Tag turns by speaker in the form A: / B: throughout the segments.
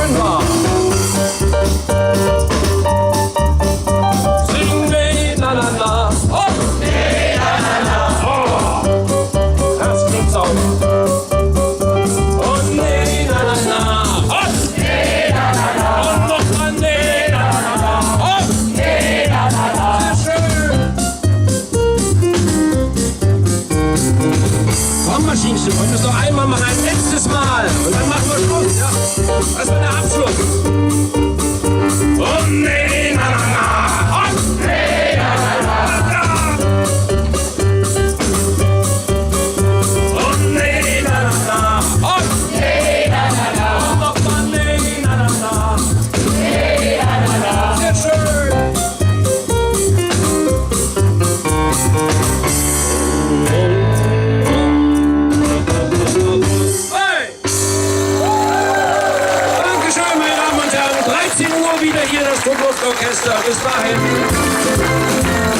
A: Januar. Sing nee, na na na. Oh. Nee, na na na. Oh. Das klingt sauber. Und nee, na na na. Oh. Nee, na na na. Und nochmal nee, na na na. Oh. Nee, na na na. Sehr schön. Komm, Maschinchen, wollen wir es noch einmal machen, ein letztes Mal. Und dann machen wir Schluss, ja. Das war der Abschluss. Oh nee, na na na. Oh nee, na na na. Oh nee, na na na. Oh nee, na na na. Und nochmal nee, na na na. Nee, na na na. Sehr schön. Dankeschön, meine Damen und Herren. 13 Uhr wieder hier das Kuckucksorchester. Bis dahin.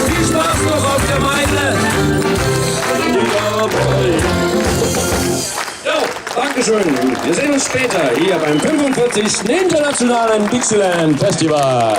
A: Viel Spaß noch auf der Meile. Jo, Dankeschön. Wir sehen uns später hier beim 45. Internationalen Dixieland Festival.